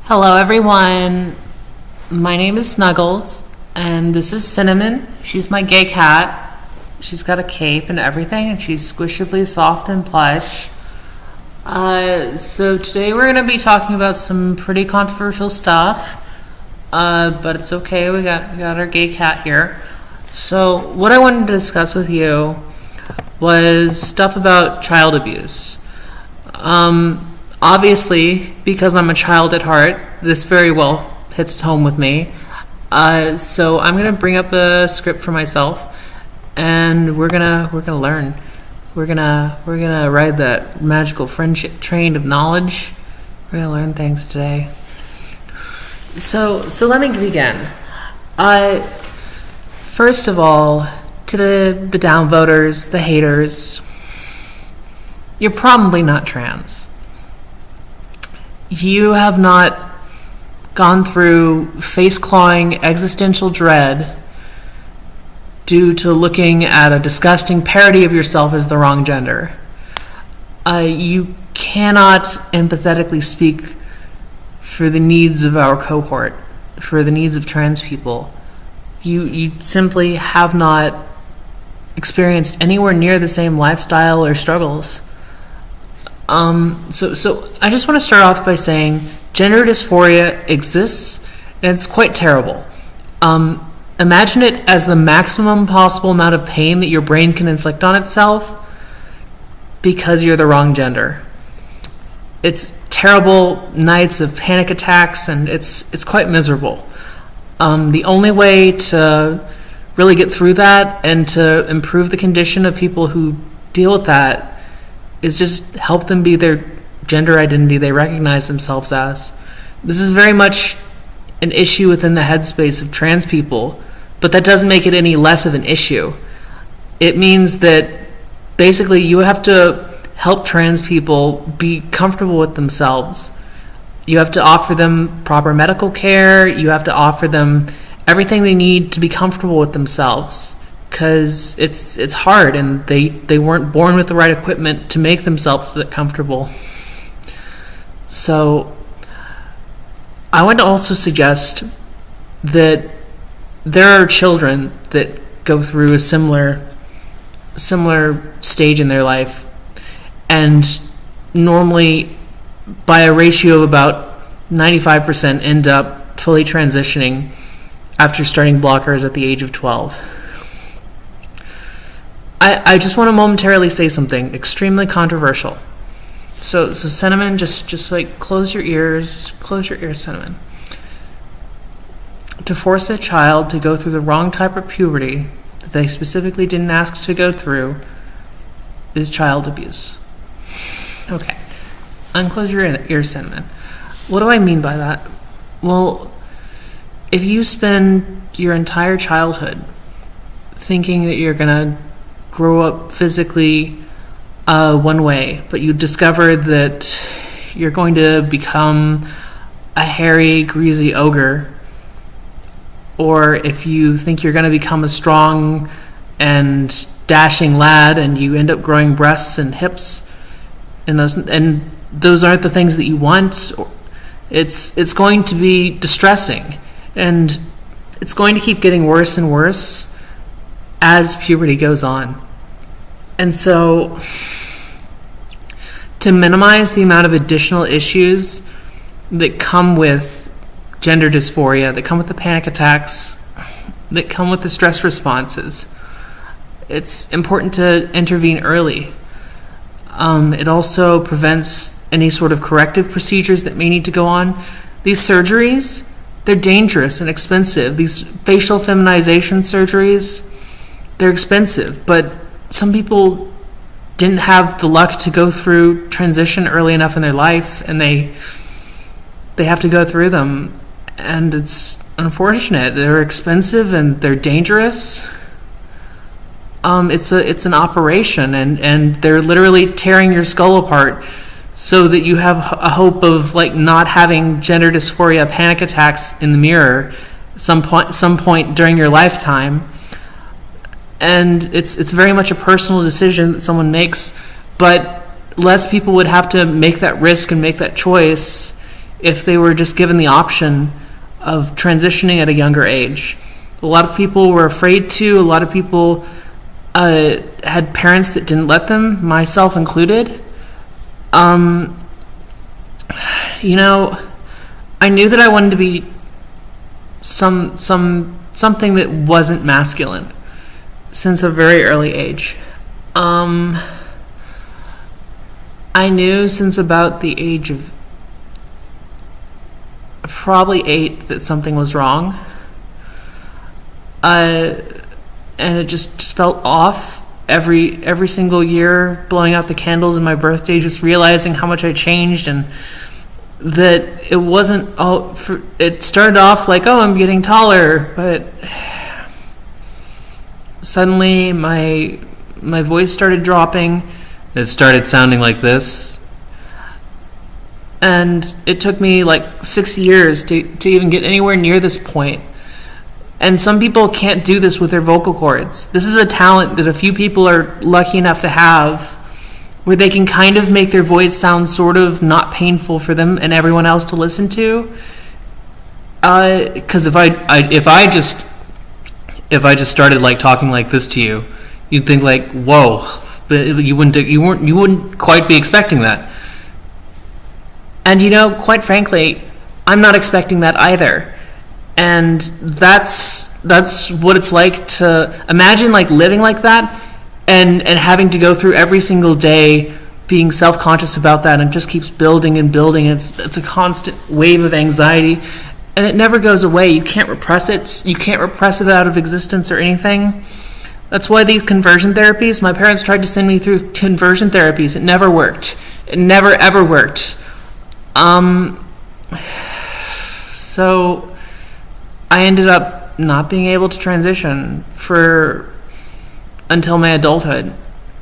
Hello, everyone. My name is Snuggles, and this is Cinnamon. She's my gay cat. She's got a cape and everything, and she's squishably soft and plush. So today we're going to be talking about some pretty controversial stuff, but it's okay. We got our gay cat here. So what I wanted to discuss with you was stuff about child abuse. Obviously, because I'm a child at heart, this very well hits home with me. So I'm gonna bring up a script for myself, and we're gonna learn. We're gonna ride that magical friendship train of knowledge. We're gonna learn things today. So let me begin. First of all, to the downvoters, the haters, you're probably not trans. You have not gone through face-clawing existential dread due to looking at a disgusting parody of yourself as the wrong gender. You cannot empathetically speak for the needs of our cohort, for the needs of trans people. You simply have not experienced anywhere near the same lifestyle or struggles. So I just want to start off by saying gender dysphoria exists, and it's quite terrible. Imagine it as the maximum possible amount of pain that your brain can inflict on itself because you're the wrong gender. It's terrible nights of panic attacks, and it's quite miserable. The only way to really get through that and to improve the condition of people who deal with that is just help them be their gender identity they recognize themselves as. This is very much an issue within the headspace of trans people, but that doesn't make it any less of an issue. It means that basically you have to help trans people be comfortable with themselves. You have to offer them proper medical care. You have to offer them everything they need to be comfortable with themselves, because it's hard, and they weren't born with the right equipment to make themselves that comfortable. So I want to also suggest that there are children that go through a similar stage in their life, and normally by a ratio of about 95% end up fully transitioning after starting blockers at the age of 12. I just want to momentarily say something extremely controversial. So Cinnamon, just like close your ears, Cinnamon. To force a child to go through the wrong type of puberty that they specifically didn't ask to go through is child abuse. Okay, unclose your ears, Cinnamon. What do I mean by that? Well, if you spend your entire childhood thinking that you're gonna grow up physically one way, but you discover that you're going to become a hairy, greasy ogre, or if you think you're going to become a strong and dashing lad and you end up growing breasts and hips, and those aren't the things that you want, it's going to be distressing, and it's going to keep getting worse and worse as puberty goes on. And so, to minimize the amount of additional issues that come with gender dysphoria, that come with the panic attacks, that come with the stress responses, it's important to intervene early. It also prevents any sort of corrective procedures that may need to go on. These surgeries, they're dangerous and expensive. These facial feminization surgeries, they're expensive, but some people didn't have the luck to go through transition early enough in their life, and they have to go through them, and it's unfortunate. They're expensive and they're dangerous. It's an operation, and they're literally tearing your skull apart so that you have a hope of like not having gender dysphoria panic attacks in the mirror some point during your lifetime. And it's very much a personal decision that someone makes, but less people would have to make that risk and make that choice if they were just given the option of transitioning at a younger age. A lot of people were afraid to. A lot of people had parents that didn't let them, myself included. You know, I knew that I wanted to be something that wasn't masculine since a very early age. I knew since about the age of probably 8 that something was wrong. And it just felt off every single year, blowing out the candles on my birthday, just realizing how much I changed, and that it wasn't all it started off like, oh, I'm getting taller, but suddenly my voice started dropping. It started sounding like this. And it took me like 6 years to even get anywhere near this point. And some people can't do this with their vocal cords. This is a talent that a few people are lucky enough to have, where they can kind of make their voice sound sort of not painful for them and everyone else to listen to. Because if I just started like talking like this to you, you'd think like, whoa, but you wouldn't quite be expecting that. And you know, quite frankly, I'm not expecting that either. And that's what it's like to imagine like living like that and having to go through every single day being self-conscious about that, and it just keeps building and building. It's a constant wave of anxiety, and it never goes away. You can't repress it. You can't repress it out of existence or anything. That's why these conversion therapies, my parents tried to send me through conversion therapies. It never worked. It never ever worked. So I ended up not being able to transition until my adulthood,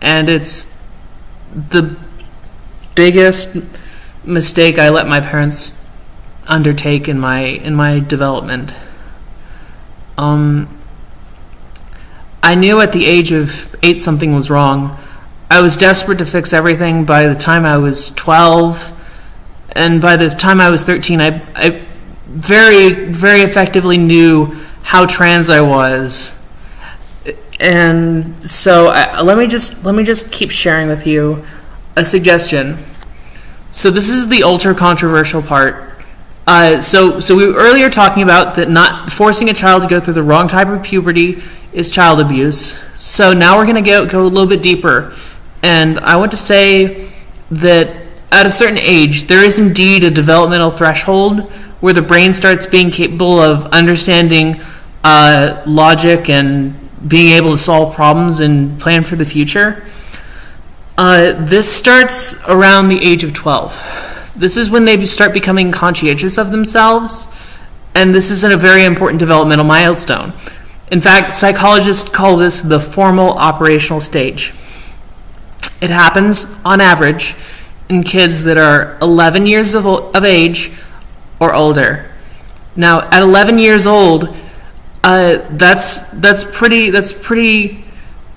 and it's the biggest mistake I let my parents undertake in my development. I knew at the age of 8 something was wrong. I was desperate to fix everything. By the time I was 12, and by the time I was 13, I very, very effectively knew how trans I was. And so let me just keep sharing with you a suggestion. So this is the ultra controversial part. So we were earlier talking about that not forcing a child to go through the wrong type of puberty is child abuse. So now we're going to go a little bit deeper. And I want to say that at a certain age, there is indeed a developmental threshold where the brain starts being capable of understanding logic and being able to solve problems and plan for the future. This starts around the age of 12. This is when they start becoming conscientious of themselves, and this is a very important developmental milestone. In fact, psychologists call this the formal operational stage. It happens, on average, in kids that are 11 years of age or older. Now, at 11 years old, that's pretty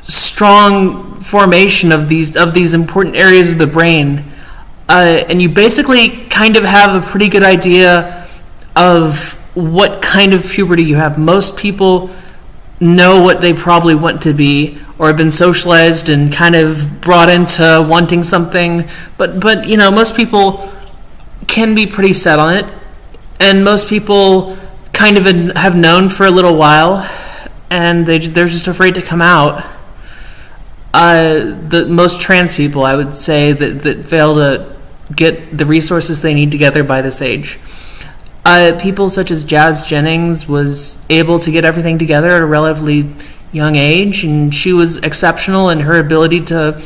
strong formation of these important areas of the brain, and you basically kind of have a pretty good idea of what kind of puberty you have. Most people know what they probably want to be, or have been socialized and kind of brought into wanting something, but you know, most people can be pretty set on it, and most people kind of have known for a little while, and they're just afraid to come out. The most trans people, I would say, that fail to get the resources they need together by this age. People such as Jazz Jennings was able to get everything together at a relatively young age, and she was exceptional in her ability to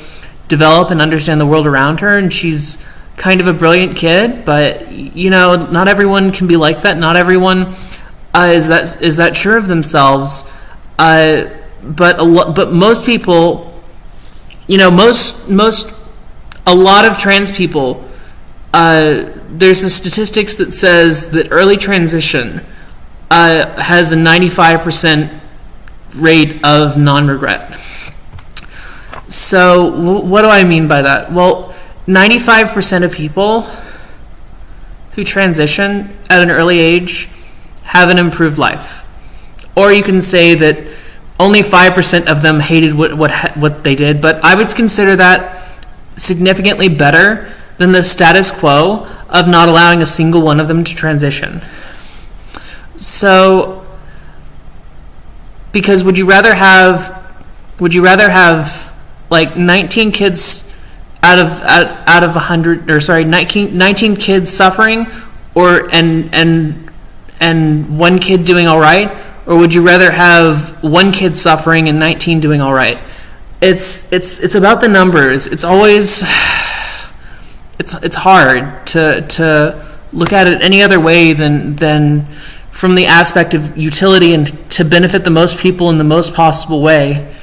develop and understand the world around her, and she's kind of a brilliant kid, but you know, not everyone can be like that. Not everyone is that sure of themselves. But most people, you know, a lot of trans people, there's a statistics that says that early transition has a 95% rate of non-regret. So what do I mean by that? Well, 95% of people who transition at an early age have an improved life. Or you can say that only 5% of them hated what they did, but I would consider that significantly better than the status quo of not allowing a single one of them to transition. So, because would you rather have like 19 kids out of 100, or sorry, 19 kids suffering, or and one kid doing all right, or would you rather have one kid suffering and 19 doing all right? It's about the numbers. It's always it's hard to look at it any other way than from the aspect of utility and to benefit the most people in the most possible way.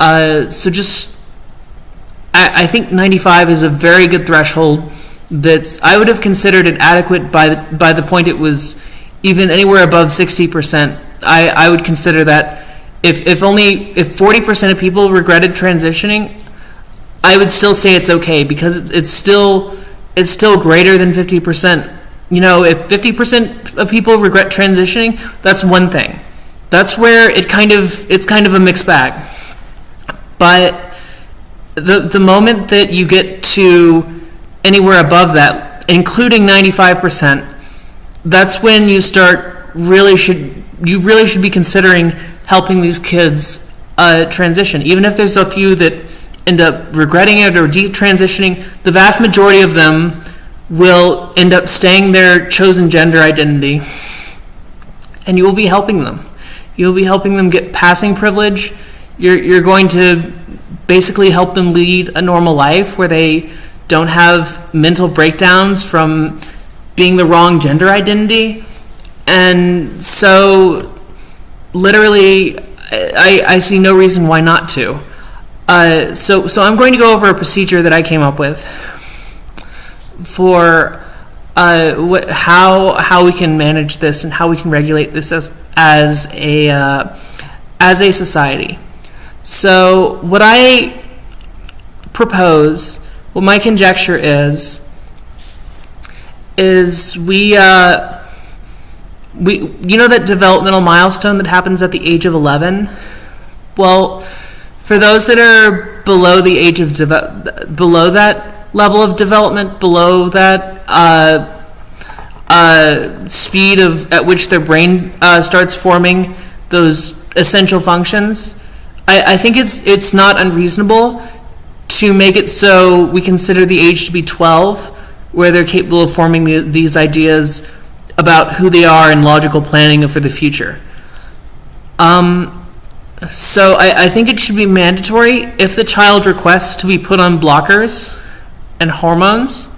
So just, I think 95 is a very good threshold. I would have considered it adequate by the point it was even anywhere above 60%. I would consider that if 40% of people regretted transitioning, I would still say it's okay, because it's still greater than 50%. You know, if 50% of people regret transitioning, that's one thing. That's where it's kind of a mixed bag. But the moment that you get to anywhere above that, including 95%, that's when you really should be considering helping these kids transition. Even if there's a few that end up regretting it or detransitioning, the vast majority of them will end up staying their chosen gender identity, and you will be helping them. You'll be helping them get passing privilege. You're going to basically help them lead a normal life where they don't have mental breakdowns from being the wrong gender identity. And so literally I see no reason why not to. So I'm going to go over a procedure that I came up with for how we can manage this and how we can regulate this as a society. So what I propose, what my conjecture is we you know that developmental milestone that happens at the age of 11? Well, for those that are below the age of below that level of development, below that speed at which their brain starts forming those essential functions, I think it's not unreasonable to make it so we consider the age to be 12, where they're capable of forming these ideas about who they are and logical planning for the future. So I think it should be mandatory if the child requests to be put on blockers and hormones,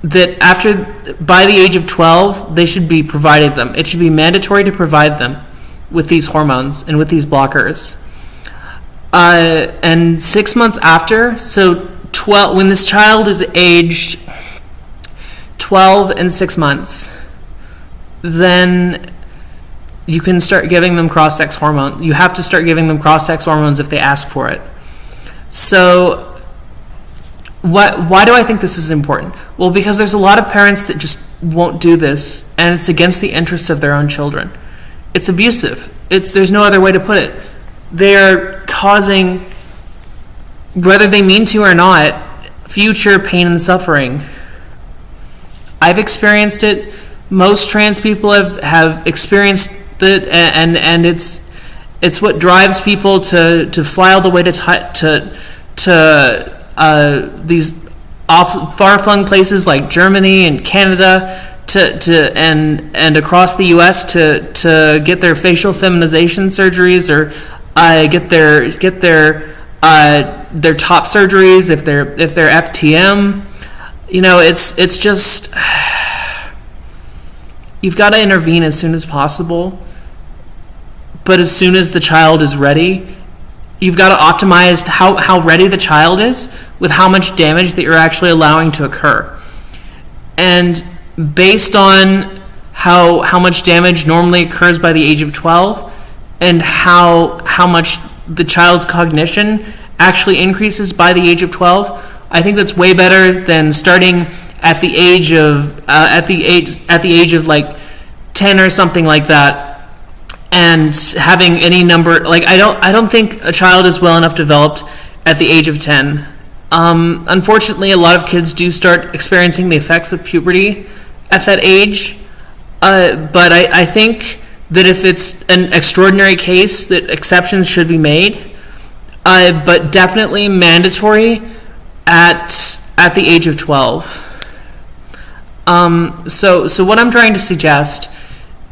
that by the age of 12, they should be provided them. It should be mandatory to provide them with these hormones and with these blockers. And 6 months after, so when this child is aged 12 and 6 months, then you can start giving them cross-sex hormones. You have to start giving them cross-sex hormones if they ask for it. So why do I think this is important? Well, because there's a lot of parents that just won't do this, and it's against the interests of their own children. It's abusive. There's no other way to put it. They're causing, whether they mean to or not, future pain and suffering. I've experienced it. Most trans people have experienced it, and it's what drives people to fly all the way to these far-flung places like Germany and Canada and across the U.S. to get their facial feminization surgeries, or get their top surgeries if they're FTM. You know, it's just, you've got to intervene as soon as possible. But as soon as the child is ready, you've got to optimize how ready the child is with how much damage that you're actually allowing to occur. And based on how much damage normally occurs by the age of 12, and how much the child's cognition actually increases by the age of 12, I think that's way better than starting at the age of like 10 or something like that, and having any number. Like I don't think a child is well enough developed at the age of 10. Unfortunately, a lot of kids do start experiencing the effects of puberty at that age. But I think that if it's an extraordinary case, that exceptions should be made. But definitely mandatory at the age of 12. So what I'm trying to suggest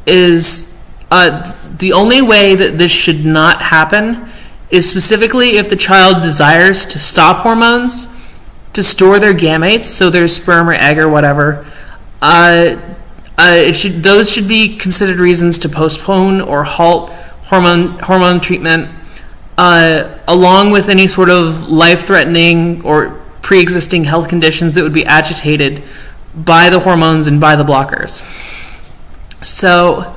is the only way that this should not happen is specifically if the child desires to stop hormones, to store their gametes, so their sperm or egg or whatever. Those should be considered reasons to postpone or halt hormone treatment, along with any sort of life-threatening or pre-existing health conditions that would be agitated by the hormones and by the blockers. So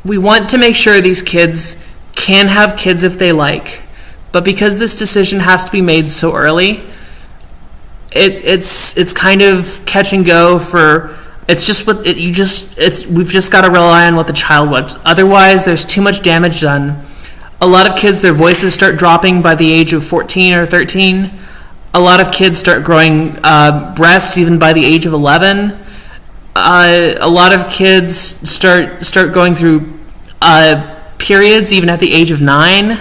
we want to make sure these kids can have kids if they like, but because this decision has to be made so early, it's kind of catch and go for. It's just we've just got to rely on what the child wants. Otherwise, there's too much damage done. A lot of kids, their voices start dropping by the age of 14 or 13. A lot of kids start growing breasts even by the age of 11. A lot of kids start going through periods even at the age of 9.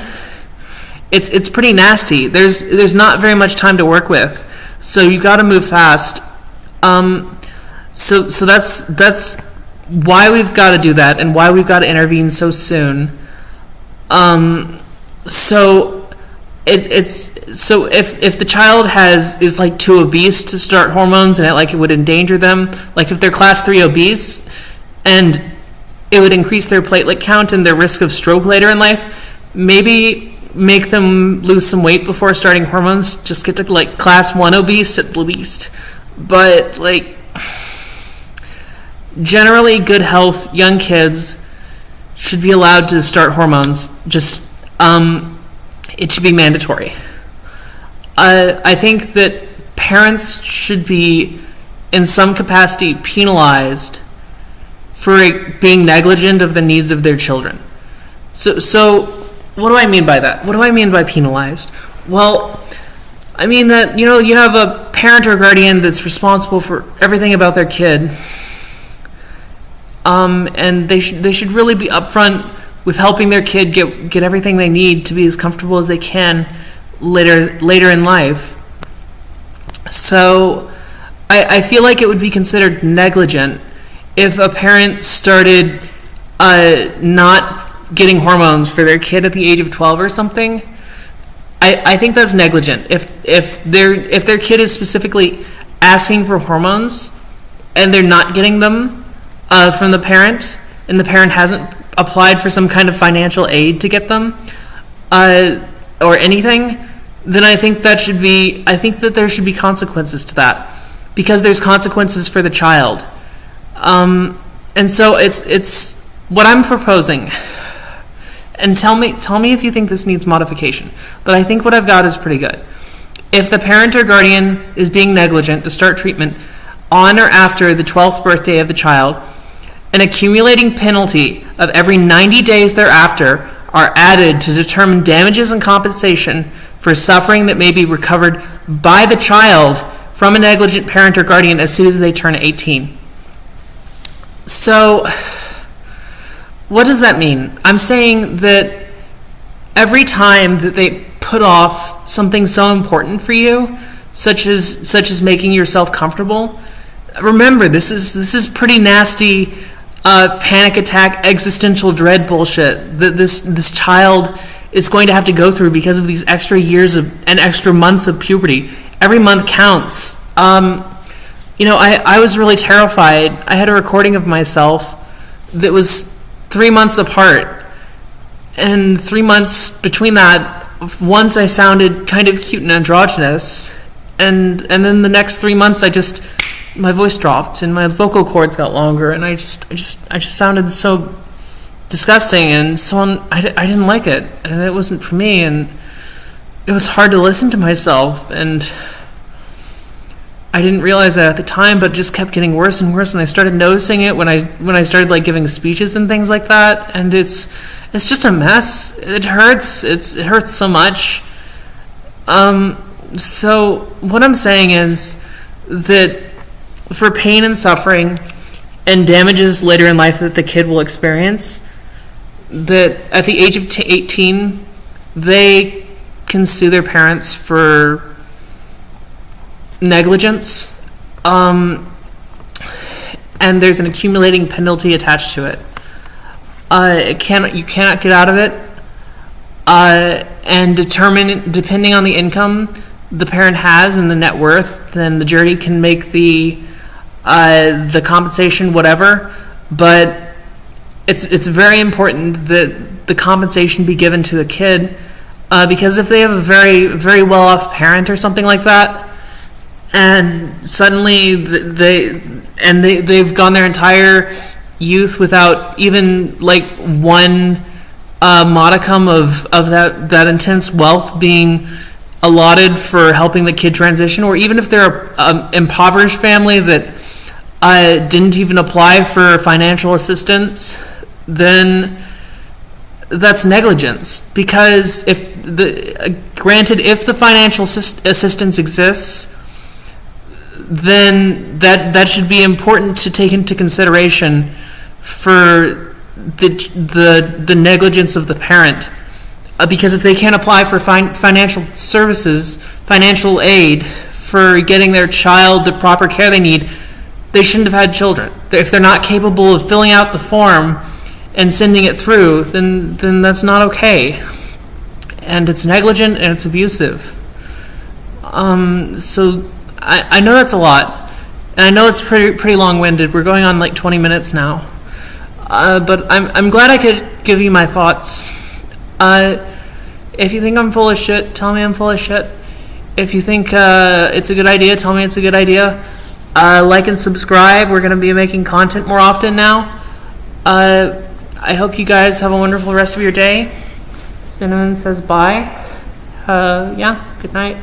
It's pretty nasty. There's not very much time to work with, so you got to move fast. So that's why we've got to do that, and why we've got to intervene so soon. So if the child is like too obese to start hormones, and it would endanger them, like if they're class 3 obese, and it would increase their platelet count and their risk of stroke later in life, maybe make them lose some weight before starting hormones. Just get to like class 1 obese at the least. But generally, good health, young kids should be allowed to start hormones. Just it should be mandatory. I think that parents should be, in some capacity, penalized for being negligent of the needs of their children. So what do I mean by that? What do I mean by penalized? Well, I mean that, you have a parent or guardian that's responsible for everything about their kid, and they should really be upfront with helping their kid get everything they need to be as comfortable as they can later in life. So I feel like it would be considered negligent if a parent started not getting hormones for their kid at the age of 12 or something. I think that's negligent. If their kid is specifically asking for hormones and they're not getting them from the parent, and the parent hasn't applied for some kind of financial aid to get them or anything, then I think that there should be consequences to that, because there's consequences for the child. And so it's what I'm proposing. And tell me if you think this needs modification. But I think what I've got is pretty good. If the parent or guardian is being negligent to start treatment on or after the 12th birthday of the child, an accumulating penalty of every 90 days thereafter are added to determine damages and compensation for suffering that may be recovered by the child from a negligent parent or guardian as soon as they turn 18. So, what does that mean? I'm saying that every time that they put off something so important for you, such as making yourself comfortable, remember, this is pretty nasty panic attack, existential dread bullshit that this child is going to have to go through because of these extra years and extra months of puberty. Every month counts. I was really terrified. I had a recording of myself that was 3 months apart, and 3 months between that, once I sounded kind of cute and androgynous, and then the next 3 months my voice dropped and my vocal cords got longer, and I just sounded so disgusting, and I didn't like it, and it wasn't for me, and it was hard to listen to myself, and I didn't realize that at the time, but it just kept getting worse and worse. And I started noticing it when I started like giving speeches and things like that. And it's just a mess. It hurts. It hurts so much. So what I'm saying is that for pain and suffering and damages later in life that the kid will experience, that at the age of 18, they can sue their parents for negligence, and there's an accumulating penalty attached to it. You cannot get out of it, and depending on the income the parent has and the net worth, then the jury can make the compensation whatever. But it's very important that the compensation be given to the kid, because if they have a very, very well-off parent or something like that, and suddenly they've gone their entire youth without even like one modicum of that intense wealth being allotted for helping the kid transition, or even if they're an impoverished family that didn't even apply for financial assistance, then that's negligence. Because if the financial assistance exists, then that should be important to take into consideration for the negligence of the parent. Because if they can't apply for financial services, financial aid for getting their child the proper care they need, they shouldn't have had children. If they're not capable of filling out the form and sending it through, then that's not okay. And it's negligent and it's abusive. So I know that's a lot, and I know it's pretty long-winded. We're going on like 20 minutes now, but I'm glad I could give you my thoughts. If you think I'm full of shit, tell me I'm full of shit. If you think it's a good idea, tell me it's a good idea. Like and subscribe. We're going to be making content more often now. I hope you guys have a wonderful rest of your day. Cinnamon says bye. Yeah, good night.